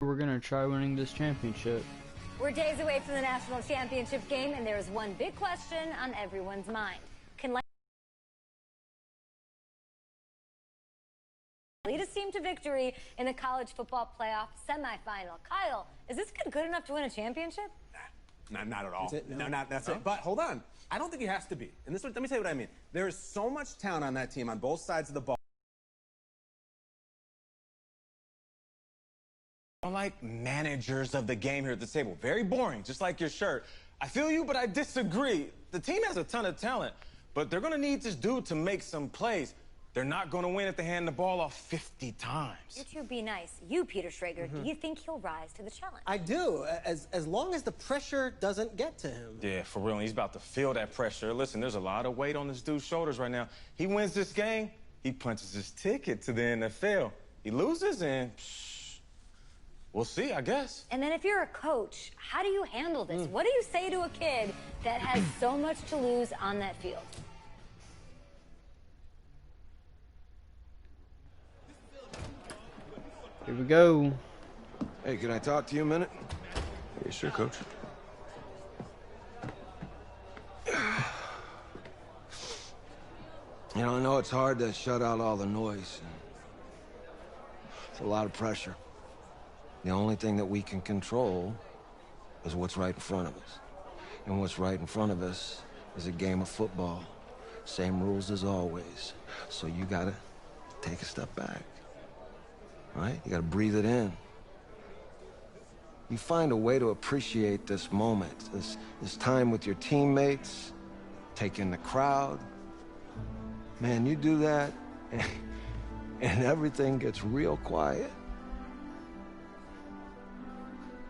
We're gonna try winning this championship. We're days away from the national championship game, and there is one big question on everyone's mind. Can lead his team to victory in the college football playoff semifinal. Kyle, is this kid good enough to win a championship? Nah, not at all. That's it? No. No, that's it. But hold on. I don't think he has to be. And let me tell you what I mean. There is so much talent on that team on both sides of the ball. I don't like managers of the game here at the table. Very boring, just like your shirt. I feel you, but I disagree. The team has a ton of talent, but they're going to need this dude to make some plays. They're not going to win if they hand the ball off 50 times. You two be nice. You, Peter Schrager, do you think he'll rise to the challenge? I do, as long as the pressure doesn't get to him. Yeah, for real. He's about to feel that pressure. Listen, there's a lot of weight on this dude's shoulders right now. He wins this game, he punches his ticket to the NFL. He loses, and we'll see, I guess. And then if you're a coach, how do you handle this? What do you say to a kid that has so much to lose on that field? Here we go. Hey, can I talk to you a minute? Yeah, sure, Coach. You know, I know it's hard to shut out all the noise. It's a lot of pressure. The only thing that we can control is what's right in front of us. And what's right in front of us is a game of football. Same rules as always. So you gotta take a step back. Right? You gotta breathe it in. You find a way to appreciate this moment, this time with your teammates, take in the crowd. Man, you do that, and everything gets real quiet.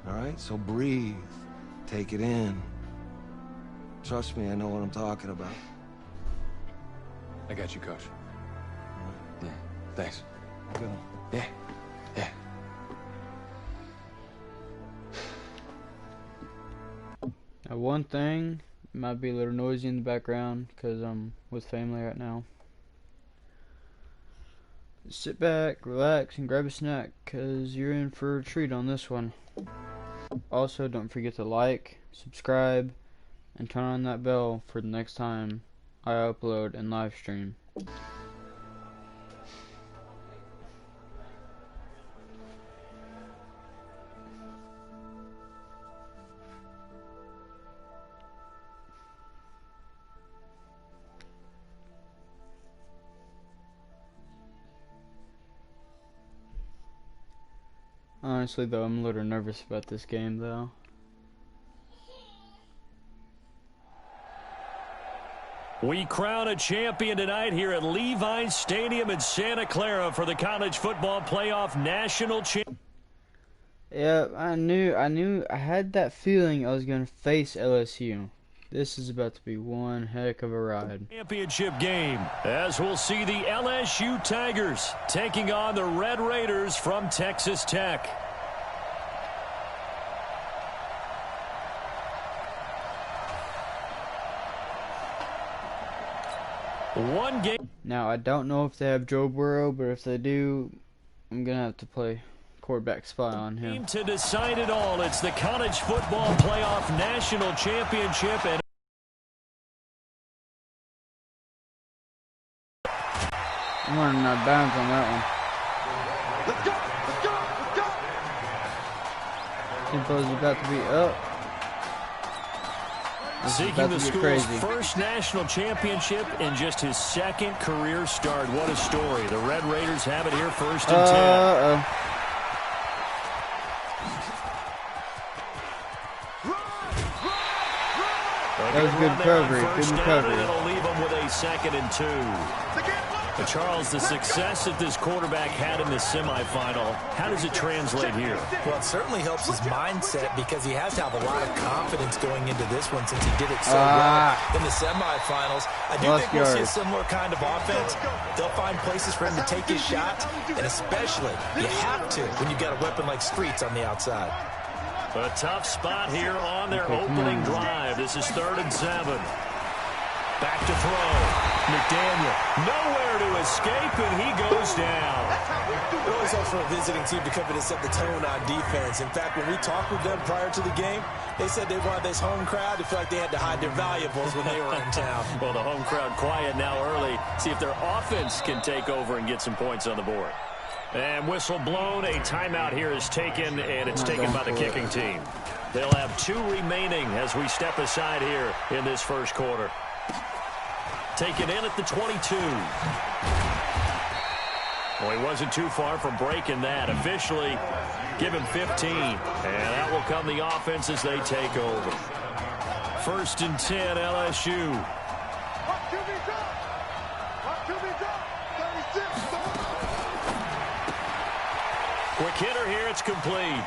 All right? So breathe, take it in. Trust me, I know what I'm talking about. I got you, Coach. Yeah, thanks. Good. Yeah. Yeah. Now, one thing, it might be a little noisy in the background because I'm with family right now. Sit back, relax, and grab a snack because you're in for a treat on this one. Also, don't forget to like, subscribe, and turn on that bell for the next time I upload and live stream. Honestly, though, I'm a little nervous about this game, though. We crown a champion tonight here at Levi Stadium in Santa Clara for the College Football Playoff National Championship. Yeah, I had that feeling I was going to face LSU. This is about to be one heck of a ride. Championship game, as we'll see the LSU Tigers taking on the Red Raiders from Texas Tech. One game. Now, I don't know if they have Joe Burrow, but if they do, I'm going to have to play quarterback spy on him. To decide it all, it's the College Football Playoff National Championship. And I'm running out of bounds on that one. Let's go! Tempo's about to be up. Seeking the school's first national championship in just his second career start. What a story. The Red Raiders have it here first and 10. That was good recovery. Good recovery. It'll leave them with a 2nd and 2. But Charles, the success that this quarterback had in the semifinal, how does it translate here? Well, it certainly helps his mindset because he has to have a lot of confidence going into this one since he did it so well in the semifinals. I do think we'll see a similar kind of offense. They'll find places for him to take his shots, and especially, you have to when you've got a weapon like Streets on the outside. A tough spot here on their opening drive. This is 3rd and 7. Back to throw. McDaniel nowhere to escape, and he goes down. It was those for a visiting team to come in and set the tone on defense. In fact, when we talked with them prior to the game, they said they wanted this home crowd to feel like they had to hide their valuables when they were in town. Well, the home crowd quiet now early. See if their offense can take over and get some points on the board. And whistle blown. A timeout here is taken, and it's taken by the kicking team. They'll have 2 remaining as we step aside here in this first quarter. Taken in at the 22. Well, he wasn't too far from breaking that. Officially, give him 15. And that will come the offense as they take over. 1st and 10, LSU. Quick hitter here, it's complete.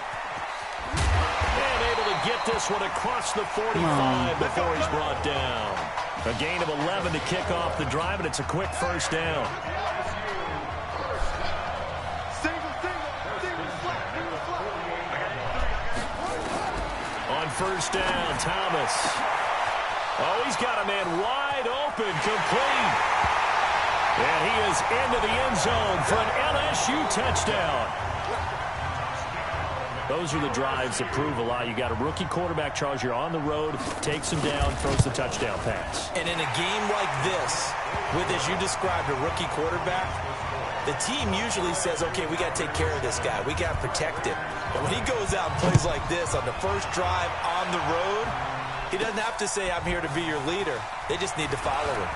And able to get this one across the 45 before he's brought down. A gain of 11 to kick off the drive, and it's a quick first down. On first down, Thomas. Oh, he's got a man wide open, complete. And he is into the end zone for an LSU touchdown. Those are the drives that prove a lot. You got a rookie quarterback, Charles. You're on the road, takes him down, throws the touchdown pass. And in a game like this, with, as you described, a rookie quarterback, the team usually says, okay, we got to take care of this guy. We got to protect him. But when he goes out and plays like this on the first drive on the road, he doesn't have to say, I'm here to be your leader. They just need to follow him.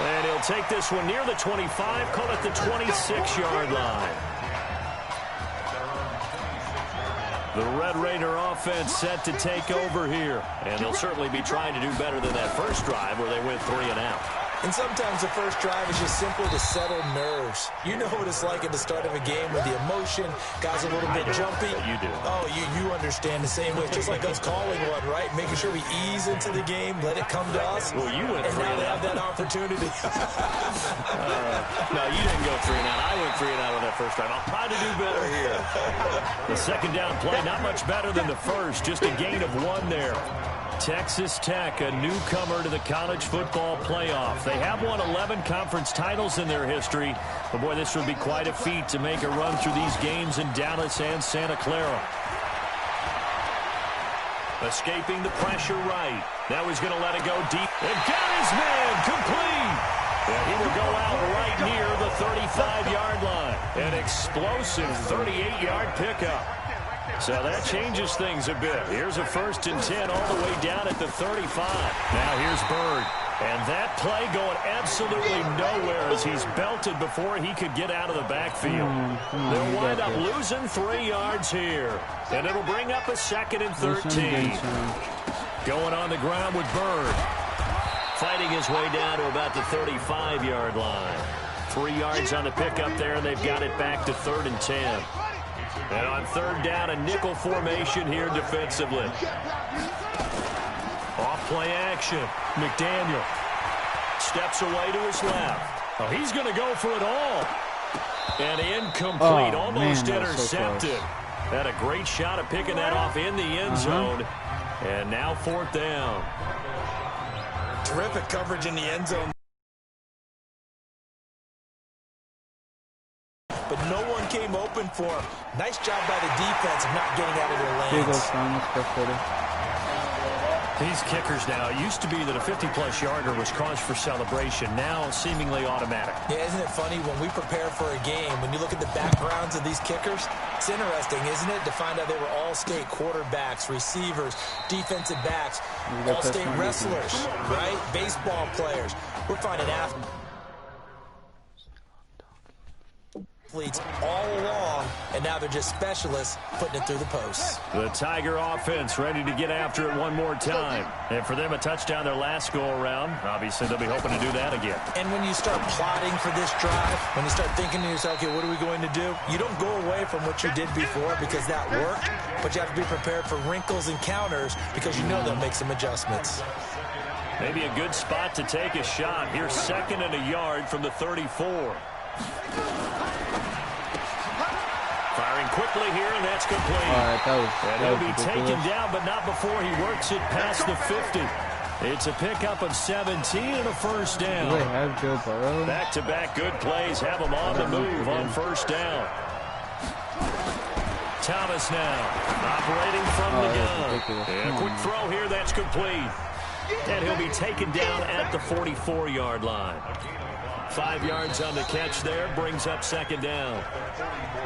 And he'll take this one near the 25, call it the 26-yard line. The Red Raider offense set to take over here. And they'll certainly be trying to do better than that first drive where they went 3 and out. And sometimes the first drive is just simply to settle nerves. You know what it's like at the start of a game with the emotion, guys a little bit jumpy. You do. Oh, you understand the same way. Just like us calling one, right? Making sure we ease into the game, let it come to us. Well, you went 3 and now and they out. have that opportunity. No, you didn't go 3 and out. I went 3 and out on that first drive. I'll try to do better here. The second down play, not much better than the first. Just a gain of 1 there. Texas Tech, a newcomer to the college football playoff. They have won 11 conference titles in their history. But, boy, this would be quite a feat to make a run through these games in Dallas and Santa Clara. Escaping the pressure right. Now he's going to let it go deep. And got his man complete. And he will go out right near the 35-yard line. An explosive 38-yard pickup. So that changes things a bit. Here's a 1st and 10 all the way down at the 35. Now here's Bird. And that play going absolutely nowhere as he's belted before he could get out of the backfield. They'll wind up losing 3 yards here. And it'll bring up a 2nd and 13. Going on the ground with Bird. Fighting his way down to about the 35-yard line. 3 yards on the pickup there, and they've got it back to 3rd and 10. And on 3rd down, a nickel formation here defensively. Off-play action. McDaniel steps away to his left. Oh, he's going to go for it all. And incomplete, almost intercepted. So had a great shot at picking that off in the end zone. And now 4th down. Terrific coverage in the end zone. But no one came open for him. Nice job by the defense of not getting out of their lanes. These kickers now, it used to be that a 50-plus yarder was cause for celebration. Now seemingly automatic. Yeah, isn't it funny when we prepare for a game, when you look at the backgrounds of these kickers, it's interesting, isn't it, to find out they were all-state quarterbacks, receivers, defensive backs, all-state wrestlers, right? Baseball players. We're finding athletes all along, and now they're just specialists putting it through the posts. The Tiger offense ready to get after it one more time. And for them, a touchdown their last go-around. Obviously, they'll be hoping to do that again. And when you start plotting for this drive, when you start thinking to yourself, okay, what are we going to do? You don't go away from what you did before because that worked, but you have to be prepared for wrinkles and counters because you know they'll make some adjustments. Maybe a good spot to take a shot. Here's 2nd and a yard from the 34. Firing quickly here, and that's complete. And he'll be taken down, but not before he works it past the 50. It's a pickup of 17 and a 1st down. Do they have Joe Burrow? Back-to-back good plays have him on the move on on first down. Thomas now operating from the gun. And a quick throw here, that's complete. And he'll be taken down at the 44-yard line. 5 yards on the catch there, brings up second down.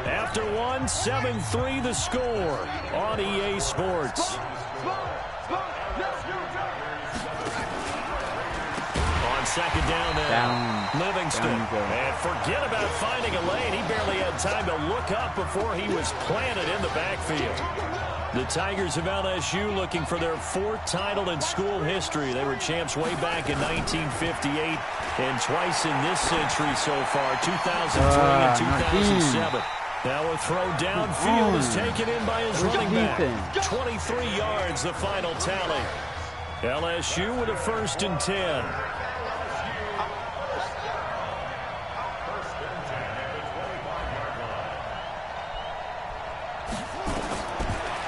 After one, 7-3 the score on EA Sports. On second down now, Livingston. And forget about finding a lane. He barely had time to look up before he was planted in the backfield. The Tigers of LSU looking for their 4th title in school history. They were champs way back in 1958 and twice in this century so far, 2003 and 2007. Now a throw downfield is taken in by his running back. 23 yards, the final tally. LSU with a 1st and 10.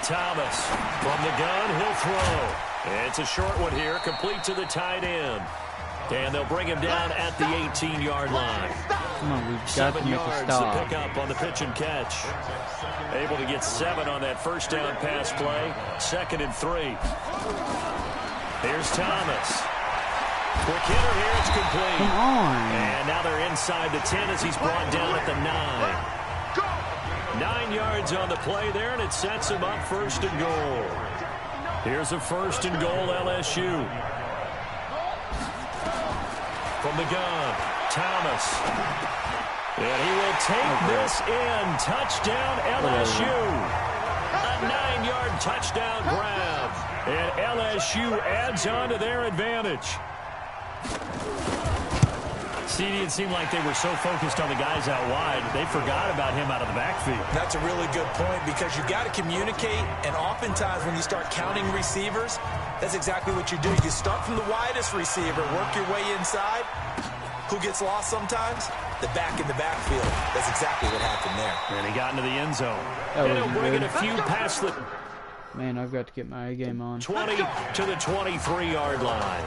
Thomas from the gun, he'll throw. It's a short one here, complete to the tight end. And they'll bring him down at the 18-yard line. Come on, we've got 7 to make a yards stop. to pick up on the pitch and catch. Able to get 7 on that first down pass play. 2nd and 3. Here's Thomas. Quick hitter here, it's complete. Come on. And now they're inside the 10 as he's brought down at the 9. 9 yards on the play there, and it sets him up 1st and goal. Here's a 1st and goal, LSU. From the gun, Thomas. And he will take this in. Touchdown, LSU. A 9-yard touchdown grab. And LSU adds on to their advantage. CD, it seemed like they were so focused on the guys out wide, they forgot about him out of the backfield. That's a really good point because you've got to communicate, and oftentimes when you start counting receivers, that's exactly what you do. You start from the widest receiver, work your way inside. Who gets lost sometimes? The back in the backfield. That's exactly what happened there. And he got into the end zone. And he'll bring in a few past the... Man, I've got to get my A game on. 20 to the 23-yard line.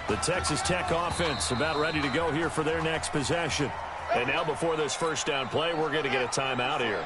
The Texas Tech offense about ready to go here for their next possession. And now before this first down play, we're going to get a timeout here.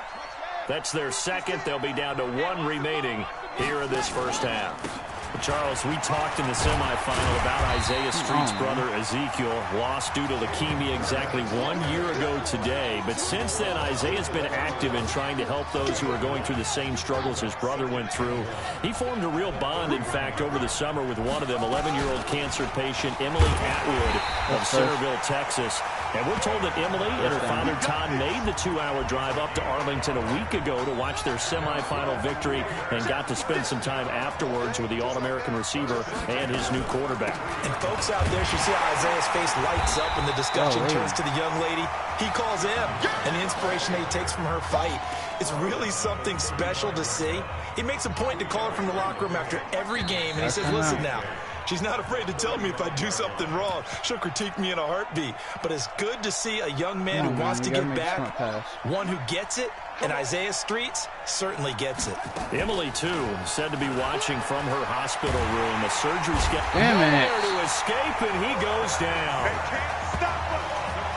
That's their 2nd. They'll be down to 1 remaining here in this first half. Charles, we talked in the semifinal about Isaiah Street's brother Ezekiel, lost due to leukemia exactly 1 year ago today. But since then, Isaiah's been active in trying to help those who are going through the same struggles his brother went through. He formed a real bond, in fact, over the summer with one of them, 11-year-old cancer patient Emily Atwood of Centerville, Texas. And we're told that Emily and her father Todd made the 2-hour drive up to Arlington a week ago to watch their semifinal victory and got to spend some time afterwards with the All-American receiver and his new quarterback. And folks out there should see how Isaiah's face lights up when the discussion turns to the young lady. He calls him, and the inspiration that he takes from her fight. It's really something special to see. He makes a point to call her from the locker room after every game, and he says, listen now, she's not afraid to tell me if I do something wrong. She'll critique me in a heartbeat. But it's good to see a young man who wants to get back, one who gets it, and Isaiah Streets certainly gets it. Emily, too, said to be watching from her hospital room. A surgery there to escape, and he goes down.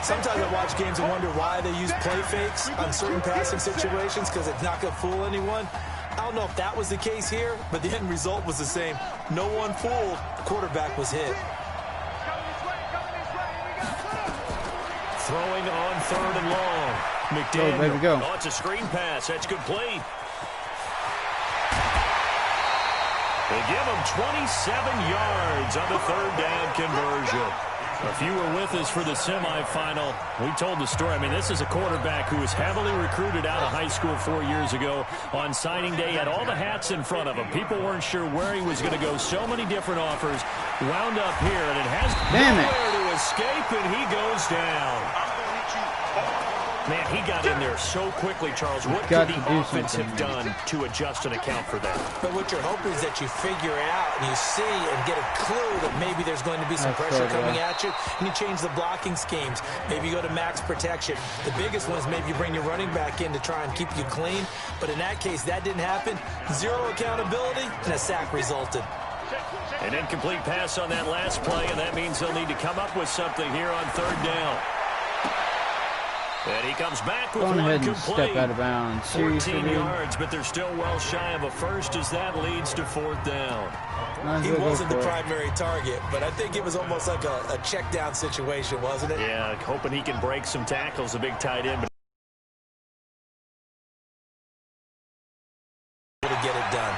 Sometimes I watch games and wonder why they use play fakes on certain passing situations because it's not going to fool anyone. I don't know if that was the case here, but the end result was the same. No one fooled. The quarterback was hit. Throwing on 3rd and long. McDaniel. There we go. Oh, it's a screen pass. That's complete. They give him 27 yards on the 3rd down conversion. If you were with us for the semifinal, we told the story. I mean, this is a quarterback who was heavily recruited out of high school 4 years ago. On signing day, had all the hats in front of him. People weren't sure where he was going to go. So many different offers. Wound up here, and it has nowhere to escape, and he goes down. Man, he got in there so quickly, Charles. What could the offense have done to adjust and account for that? But what you're hoping is that you figure it out and you see and get a clue that maybe there's going to be some pressure coming at you, and you change the blocking schemes. Maybe you go to max protection. The biggest one is maybe you bring your running back in to try and keep you clean. But in that case, that didn't happen. Zero accountability, and a sack resulted. An incomplete pass on that last play, and that means they'll need to come up with something here on 3rd down. And he comes back with Go one ahead and complete. step out of bounds. Seriously, 14 dude? yards, but they're still well shy of a first as that leads to 4th down. He wasn't the primary target, but I think it was almost like a check down situation, wasn't it? Yeah, hoping he can break some tackles, a big tight end. To get it done.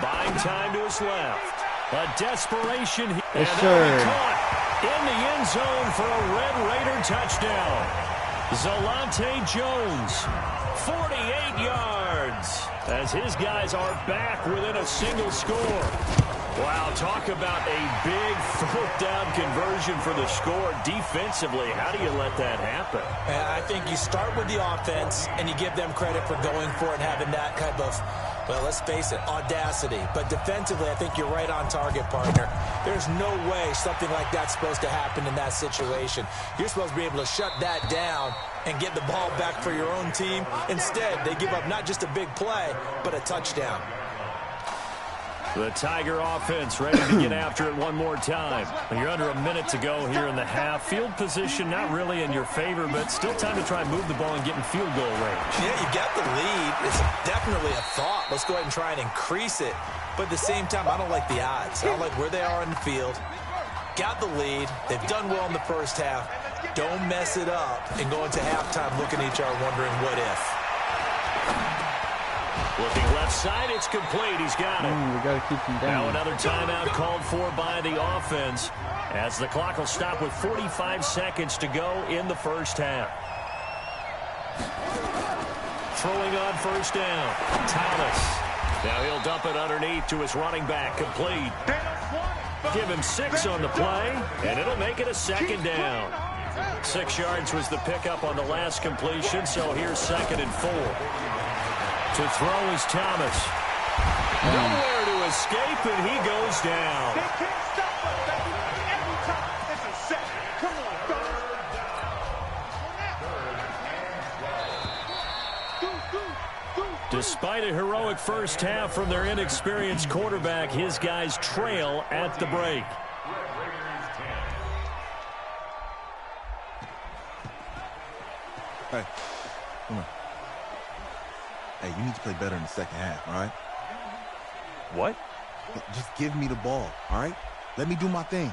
Buying time to his left. A desperation. Yes, and sir. Caught in the end zone for a Red Raider touchdown. Zalante Jones, 48 yards, as his guys are back within a single score. Wow, talk about a big 4th down conversion for the score. Defensively, how do you let that happen? I think you start with the offense, and you give them credit for going for it, having that kind of, well, let's face it, audacity. But defensively, I think you're right on target, partner. There's no way something like that's supposed to happen in that situation. You're supposed to be able to shut that down and get the ball back for your own team. Instead, they give up not just a big play, but a touchdown. The Tiger offense ready to get after it one more time. You're under a minute to go here in the half. Field position not really in your favor, but still time to try and move the ball and get in field goal range. Yeah, you got the lead. It's definitely a thought. Let's go ahead and try and increase it. But at the same time, I don't like the odds. I don't like where they are in the field. Got the lead. They've done well in the first half. Don't mess it up and go into halftime looking at each other wondering what if. Looking left side, it's complete. He's got it. We got to keep him down. Now another timeout called for by the offense as the clock will stop with 45 seconds to go in the first half. Throwing on first down, Thomas. Now he'll dump it underneath to his running back, complete. Give him 6 on the play, and it'll make it a 2nd down. 6 yards was the pickup on the last completion, so here's 2nd and 4. To throw is Thomas. Nowhere to escape, and he goes down. They can't stop us, baby. Every time it's a set. Come on, fellas. Despite a heroic first half from their inexperienced quarterback, his guys trail at the break. Hey, come on. Hey, you need to play better in the second half, all right? What? Just give me the ball, all right? Let me do my thing.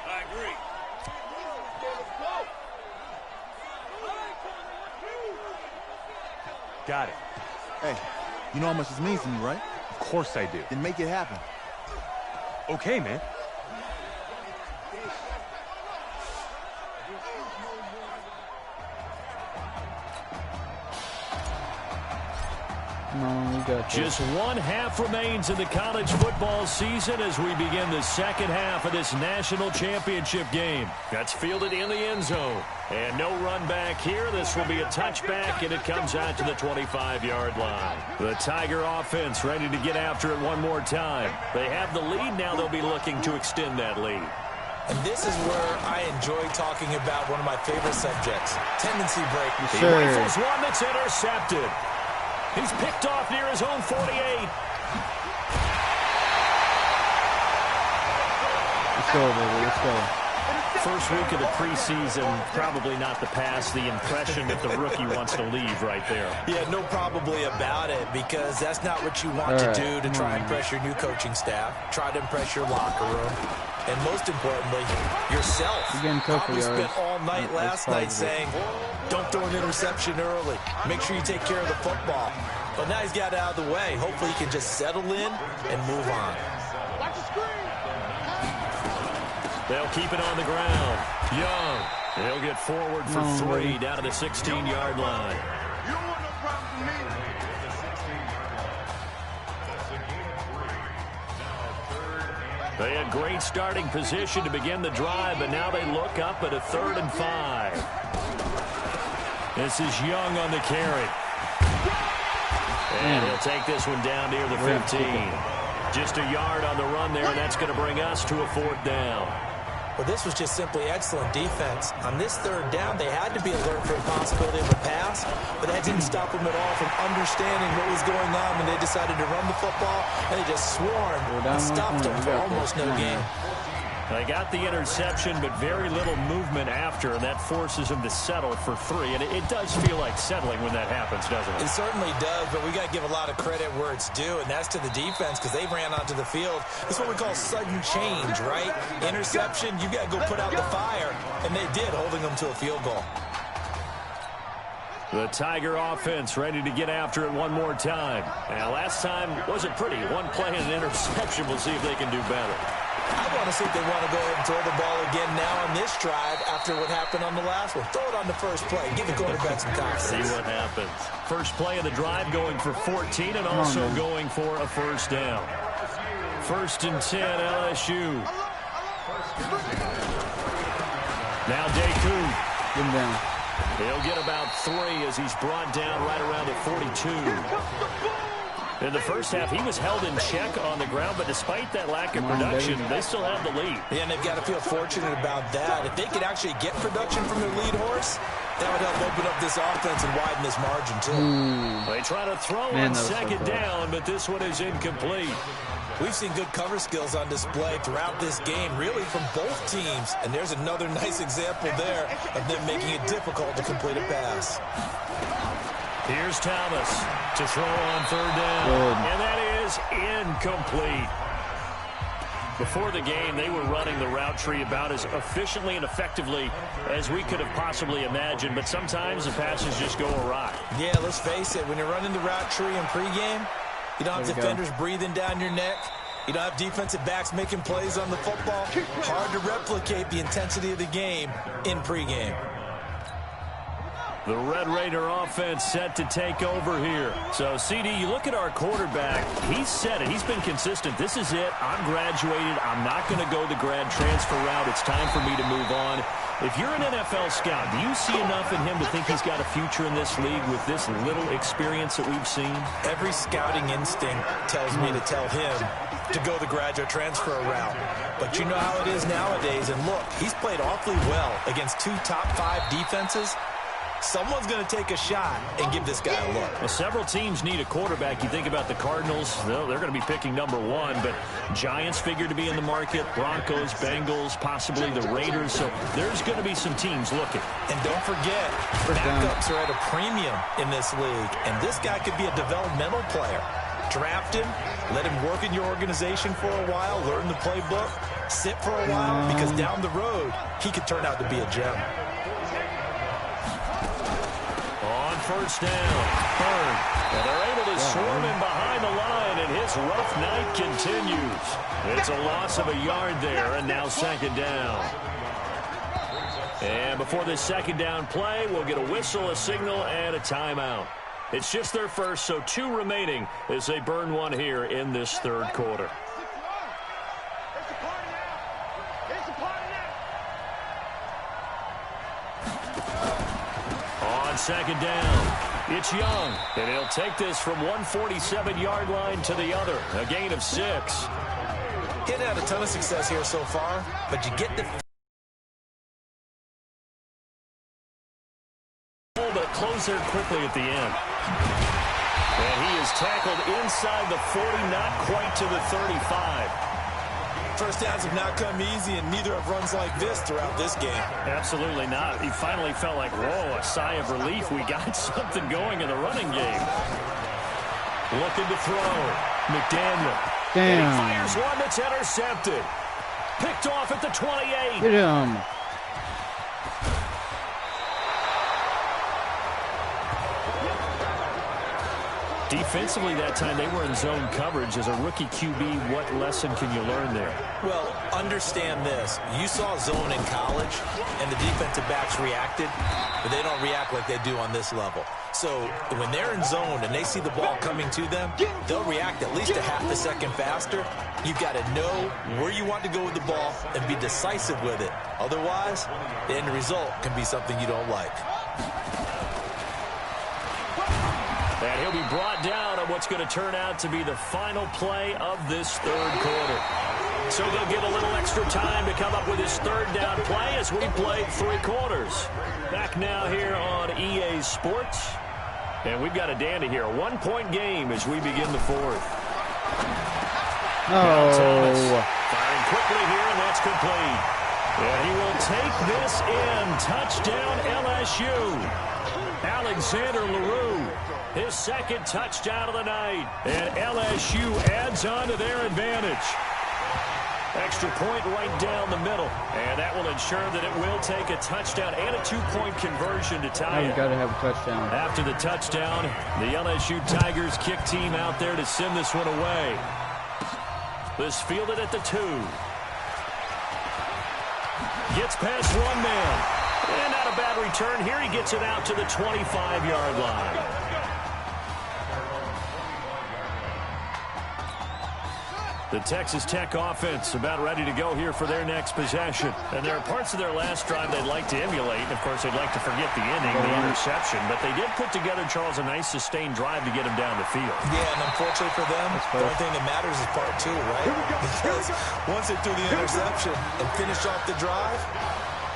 I agree. Got it. Hey, you know how much this means to me, right? Of course I do. Then make it happen. Okay, man. No, we got this. Just one half remains in the college football season as we begin the second half of this national championship game. That's fielded in the end zone. And no run back here. This will be a touchback, and it comes out to the 25-yard line. The Tiger offense ready to get after it one more time. They have the lead. Now they'll be looking to extend that lead. And this is where I enjoy talking about one of my favorite subjects, tendency break. He rifles one that's intercepted. He's picked off near his own 48. Let's go, baby. Let's go. First week of the preseason, probably not the pass, the impression that the rookie wants to leave right there. Yeah, no probably about it, because that's not what you want to do to try and impress your new coaching staff, try to impress your locker room, and most importantly, yourself. Probably spent all night last night saying, don't throw an interception early. Make sure you take care of the football. But now he's got it out of the way. Hopefully he can just settle in and move on. They'll keep it on the ground. Young. He'll get forward for 3 down to the 16-yard line. They had great starting position to begin the drive, but now they look up at a 3rd and 5. This is Young on the carry. And he'll take this one down near the 15. Just a yard on the run there, and that's going to bring us to a 4th down. Well, this was just simply excellent defense. On this 3rd down, they had to be alert for the possibility of a pass, but that didn't stop them at all from understanding what was going on when they decided to run the football, and they just swarmed and stopped them for almost no gain. They got the interception, but very little movement after, and that forces them to settle for 3. And it does feel like settling when that happens, doesn't it? It certainly does, but we got to give a lot of credit where it's due, and that's to the defense because they ran onto the field. This is what we call sudden change, right? Interception, you got to go put out the fire, and they did, holding them to a field goal. The Tiger offense ready to get after it one more time. Now, last time wasn't pretty. One play and an interception. We'll see if they can do better. I want to see if they want to go ahead and throw the ball again now on this drive after what happened on the last one. Throw it on the first play. Give the quarterback some confidence. See what happens. First play of the drive going for 14 and also going for a first down. 1st and 10, LSU. Now Deku. Get him down. He'll get about 3 as he's brought down right around the 42. In the first half, he was held in check on the ground, but despite that lack of production, they still have the lead. Yeah, and they've got to feel fortunate about that. If they could actually get production from their lead horse, that would help open up this offense and widen this margin, too. They try to throw on 2nd down, but this one is incomplete. We've seen good cover skills on display throughout this game, really from both teams. And there's another nice example there of them making it difficult to complete a pass. Here's Thomas to throw on 3rd down. And that is incomplete. Before the game, they were running the route tree about as efficiently and effectively as we could have possibly imagined. But sometimes the passes just go awry. Yeah, let's face it. When you're running the route tree in pregame, you don't have defenders breathing down your neck. You don't have defensive backs making plays on the football. Hard to replicate the intensity of the game in pregame. The Red Raider offense set to take over here. So, CD, you look at our quarterback. He's said it. He's been consistent. This is it. I'm graduated. I'm not going to go the grad transfer route. It's time for me to move on. If you're an NFL scout, do you see enough in him to think he's got a future in this league with this little experience that we've seen? Every scouting instinct tells me to tell him to go the graduate transfer route. But you know how it is nowadays. And look, he's played awfully well against 2 top 5 defenses. Someone's going to take a shot and give this guy a look. Well, several teams need a quarterback. You think about the Cardinals, they're going to be picking number 1, but Giants figure to be in the market, Broncos, Bengals, possibly the Raiders. So there's going to be some teams looking. And don't forget, backups are at a premium in this league, and this guy could be a developmental player. Draft him, let him work in your organization for a while, learn the playbook, sit for a while, because down the road, he could turn out to be a gem. On 1st down, Byrne. And they're able to swarm him behind the line, and his rough night continues. It's a loss of a yard there, and now 2nd down. And before this 2nd down play, we'll get a whistle, a signal, and a timeout. It's just their first, so 2 remaining as they burn one here in this 3rd quarter. On 2nd down, it's Young, and he'll take this from 147-yard line to the other, a gain of 6. He hadn't had a ton of success here so far, but you get the... But close there quickly at the end. And he is tackled inside the 40, not quite to the 35. First downs have not come easy, and neither have runs like this throughout this game. Absolutely not. He finally felt like, whoa, a sigh of relief. We got something going in the running game. Looking to throw. McDaniel. Damn. And he fires one that's intercepted. Picked off at the 28. Get him. Defensively that time, they were in zone coverage. As a rookie QB, what lesson can you learn there? Well, understand this. You saw zone in college, and the defensive backs reacted, but they don't react like they do on this level. So when they're in zone and they see the ball coming to them, they'll react at least a half a second faster. You've got to know where you want to go with the ball and be decisive with it. Otherwise, the end result can be something you don't like. And he'll be brought down on what's going to turn out to be the final play of this 3rd quarter. So they'll get a little extra time to come up with his 3rd down play as we played 3 quarters. Back now here on EA Sports. And we've got a dandy here. A 1-point game as we begin the 4th. Thomas firing quickly here, and that's complete. And he will take this in. Touchdown, LSU. Alexander LaRue, his second touchdown of the night. And LSU adds on to their advantage. Extra point right down the middle. And that will ensure that it will take a touchdown and a two-point conversion to tie it. You've got to have a touchdown. After the touchdown, the LSU Tigers kick team out there to send this one away. This fielded at the 2. Gets past one man. And not a bad return here. He gets it out to the 25-yard line. The Texas Tech offense about ready to go here for their next possession. And there are parts of their last drive they'd like to emulate. Of course, they'd like to forget the ending, the interception. But they did put together, Charles, a nice sustained drive to get him down the field. Yeah, and unfortunately for them, the only thing that matters is part 2, right? Because once they threw the interception and finished off the drive,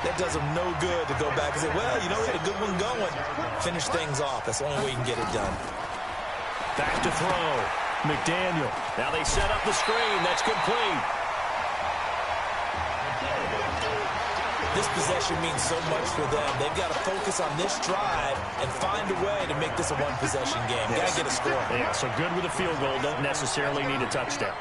that does them no good to go back and say, well, you know, we had a good one going. Finish things off. That's the only way you can get it done. Back to throw. McDaniel. Now they set up the screen. That's complete. This possession means so much for them. They've got to focus on this drive and find a way to make this a one-possession game. Got to get a score. Yeah, so good with a field goal. Don't necessarily need a touchdown.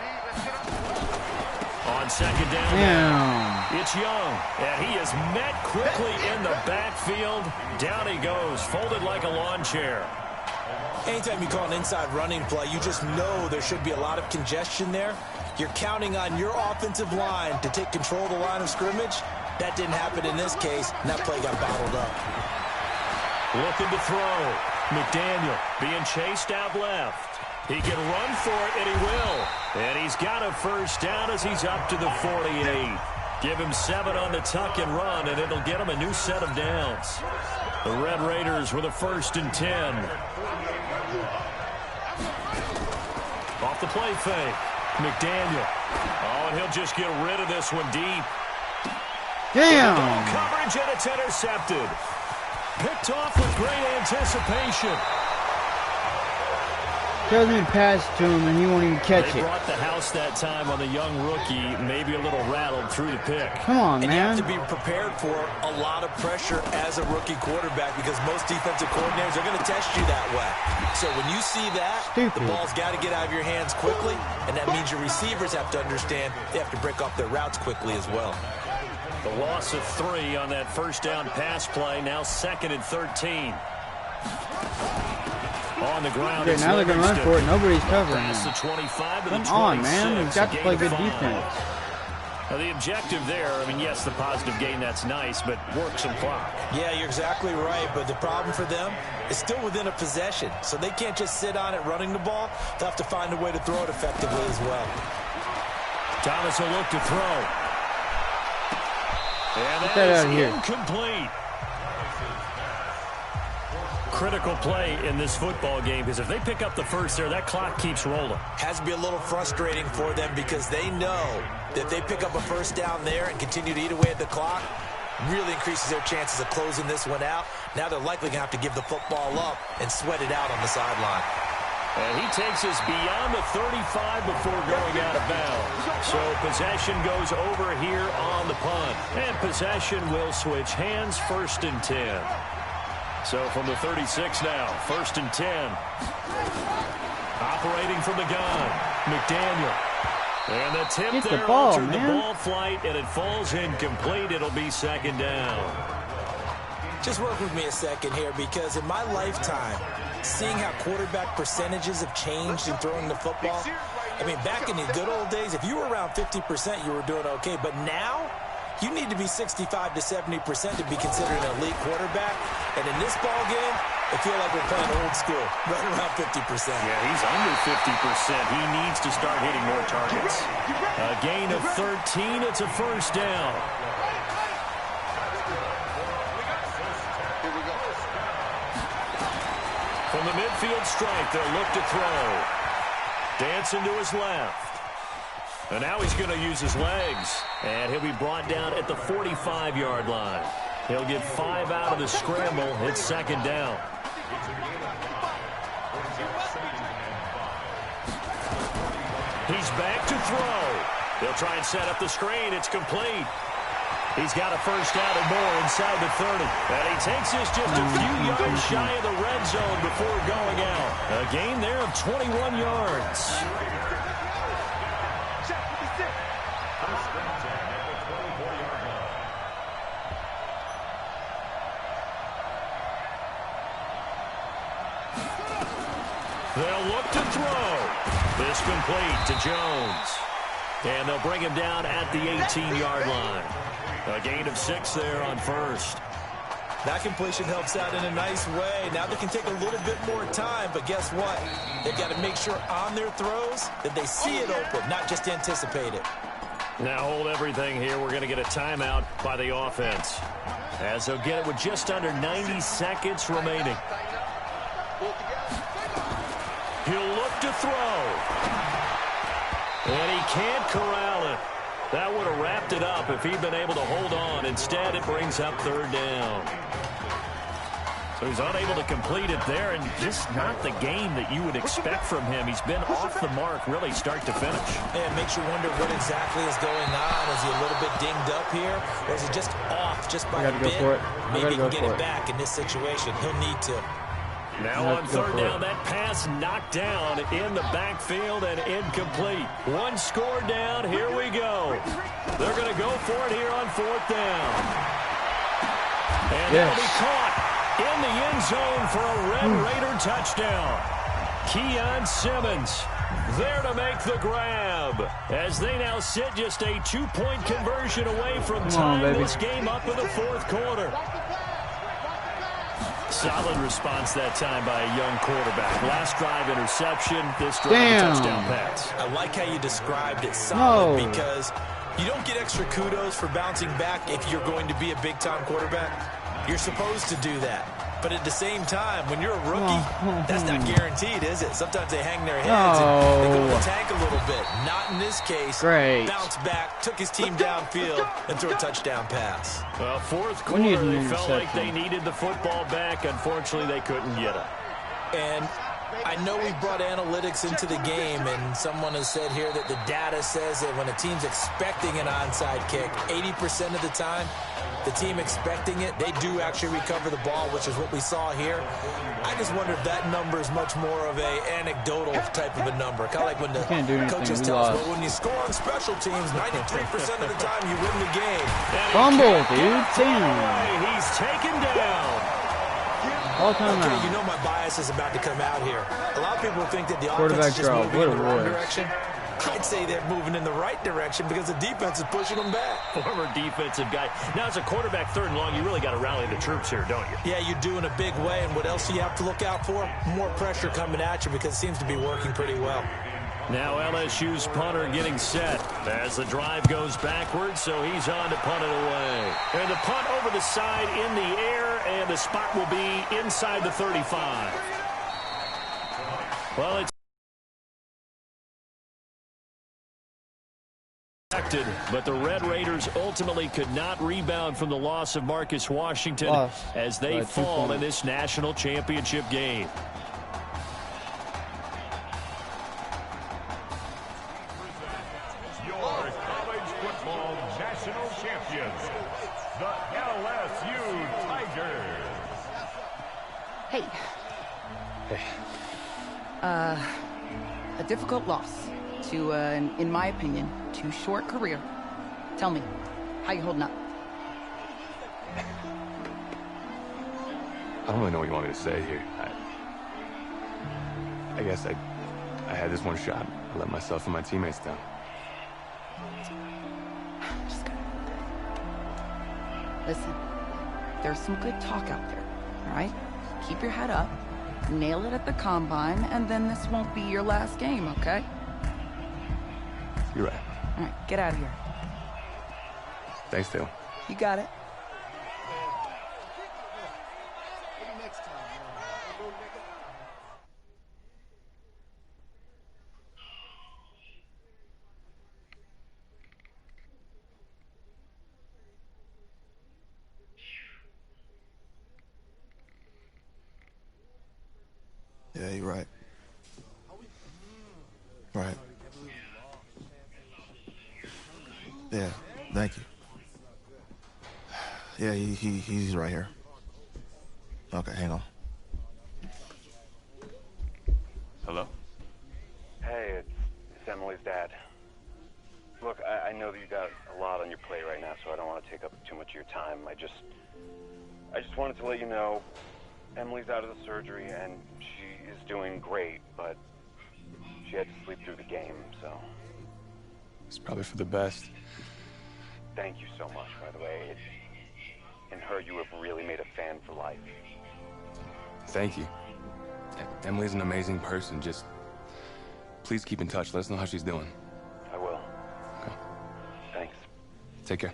On second down, it's Young. And he is met quickly in the backfield. Down he goes, folded like a lawn chair. Anytime you call an inside running play, you just know there should be a lot of congestion there. You're counting on your offensive line to take control of the line of scrimmage. That didn't happen in this case, and that play got bottled up. Looking to throw. McDaniel being chased out left. He can run for it, and he will. And he's got a first down as he's up to the 48. Give him 7 on the tuck and run, and it'll get him a new set of downs. The Red Raiders with a 1st and 10. Off the play fake. McDaniel. Oh, and he'll just get rid of this one deep. Damn. Coverage, and it's intercepted. Picked off with great anticipation. Doesn't even pass to him, and he won't even catch They it. brought the house that time on the young rookie, maybe a little rattled through the pick. Come on, and man. you have to be prepared for a lot of pressure as a rookie quarterback because most defensive coordinators are going to test you that way. So when you see that, the ball's got to get out of your hands quickly, and that means your receivers have to understand they have to break off their routes quickly as well. The loss of 3 on that first down pass play, now 2nd and 13. On the ground. Okay, now they're going to run for it. Nobody's covering him. The 25 to Come the 26. on, man. You've got to play good 5. defense. Now, the objective there, I mean, yes, the positive gain, that's nice, but work some clock. Yeah, you're exactly right, but the problem for them is still within a possession, so they can't just sit on it running the ball. They'll have to find a way to throw it effectively as well. Thomas will look to throw. And Get that out of here. Incomplete. Critical play in this football game because if they pick up the first there, that clock keeps rolling. Has to be a little frustrating for them because they know that if they pick up a first down there and continue to eat away at the clock, really increases their chances of closing this one out. Now they're likely going to have to give the football up and sweat it out on the sideline. And he takes us beyond the 35 before going out of bounds. So possession goes over here on the punt. And possession will switch hands, 1st and 10. So from the 36 now, 1st and 10. Operating from the gun, McDaniel. And the tip Get there the ball, altered man. the ball flight, and it falls incomplete. It'll be 2nd down. Just work with me a second here because in my lifetime, seeing how quarterback percentages have changed in throwing the football, I mean, back in the good old days, if you were around 50%, you were doing okay. But now, you need to be 65 to 70% to be considered an elite quarterback. And in this ball game, I feel like we're playing old school, right around 50%. Yeah, he's under 50%. He needs to start hitting more targets. A gain of 13. It's a 1st down. From the midfield strike, they'll look to throw. Dancing to his left. And now he's going to use his legs. And he'll be brought down at the 45-yard line. He'll get 5 out of the scramble. It's 2nd down. He's back to throw. They'll try and set up the screen. It's complete. He's got a first down and more inside the 30. And he takes this just a few yards shy of the red zone before going out. A gain there of 21 yards. They'll look to throw. This complete to Jones. And they'll bring him down at the 18-yard line. A gain of 6 there on first. That completion helps out in a nice way. Now they can take a little bit more time, but guess what? They've got to make sure on their throws that they see it open, not just anticipate it. Now hold everything here. We're going to get a timeout by the offense, as they'll get it with just under 90 seconds remaining. He'll look to throw. And he can't corral it. That would have wrapped it up if he'd been able to hold on. Instead, it brings up third down. So he's unable to complete it there, and just not the game that you would expect from him. He's been off the mark, really, start to finish. And it makes you wonder what exactly is going on. Is he a little bit dinged up here, or is he just off just by a bit? Maybe he can get it back in this situation. He'll need to. Now on third down, that pass knocked down in the backfield and incomplete. One score down. Here we go. They're going to go for it here on fourth down. And that'll be caught in the end zone for a Red Raider touchdown. Keon Simmons there to make the grab, as they now sit just a 2-point conversion away from tying this game up in the fourth quarter. Solid response that time by a young quarterback. Last drive interception, this drive touchdown pass. I like how you described it, solid, because you don't get extra kudos for bouncing back if you're going to be a big-time quarterback. You're supposed to do that. But at the same time, when you're a rookie, that's not guaranteed, is it? Sometimes they hang their heads and they go in the tank a little bit. Not in this case. Great. Bounced back, took his team downfield, and threw a touchdown pass. Well, fourth quarter, they felt like they needed the football back. Unfortunately, they couldn't get it. And I know we brought analytics into the game, and someone has said here that the data says that when a team's expecting an onside kick, 80% of the time, the team expecting it, they do actually recover the ball, which is what we saw here. I just wonder if that number is much more of a anecdotal type of a number. Kind of like when the coaches tell us, well, when you score on special teams, 93% of the time you win the game. Fumble, dude. Damn. He's taken down. Okay, you know my bias is about to come out here. A lot of people think that the offense is just moving in the wrong direction. I'd say they're moving in the right direction because the defense is pushing them back. Former defensive guy. Now, as a quarterback, third and long, you really got to rally the troops here, don't you? Yeah, you do in a big way. And what else do you have to look out for? More pressure coming at you because it seems to be working pretty well. Now LSU's punter getting set as the drive goes backwards, so he's on to punt it away. And the punt over the side in the air, and the spot will be inside the 35. Well, it's but the Red Raiders ultimately could not rebound from the loss of Marcus Washington as they fall in this national championship game. Your college football national champions, the LSU Tigers. Hey. A difficult loss to, in my opinion, too short career. Tell me, how you holding up? I don't really know what you want me to say here. I guess I had this one shot. I let myself and my teammates down. Just go. Listen, there's some good talk out there, all right? Keep your head up, nail it at the combine, and then this won't be your last game, okay? You're right. All right, get out of here. Thanks, Dale. You got it. Yeah, you're right. Right. Yeah, thank you. Yeah, he's right here. Okay, hang on. Hello? Hey, it's Emily's dad. Look, I know that you got a lot on your plate right now, so I don't want to take up too much of your time. I just wanted to let you know Emily's out of the surgery and she is doing great, but she had to sleep through the game, so. It's probably for the best. Thank you so much, by the way. In her, you have really made a fan for life. Thank you. Emily's an amazing person. Just please keep in touch. Let us know how she's doing. I will. Okay. Thanks. Take care.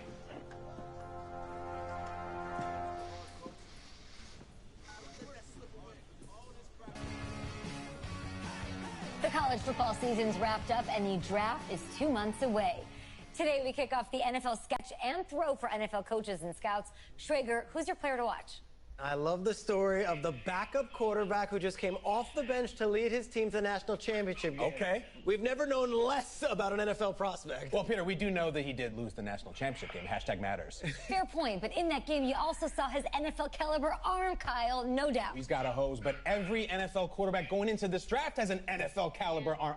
The college football season's wrapped up and the draft is 2 months away. Today we kick off the NFL sketch and throw for NFL coaches and scouts. Schrager, who's your player to watch? I love the story of the backup quarterback who just came off the bench to lead his team to the national championship game. Okay. We've never known less about an NFL prospect. Well, Peter, we do know that he did lose the national championship game. Hashtag matters. Fair point, but in that game you also saw his NFL caliber arm, Kyle, no doubt. He's got a hose, but every NFL quarterback going into this draft has an NFL caliber arm.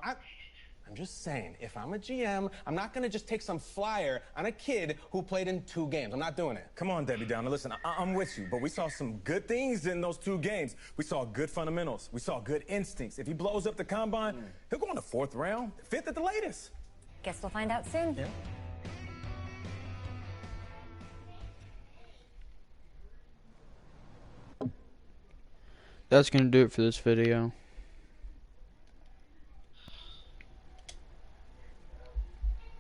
I'm just saying, if I'm a GM, I'm not going to just take some flyer on a kid who played in 2 games. I'm not doing it. Come on, Debbie Downer. Listen, I'm with you, but we saw some good things in those 2 games. We saw good fundamentals. We saw good instincts. If he blows up the combine, he'll go in the 4th round, 5th at the latest. Guess we'll find out soon. Yeah. That's going to do it for this video.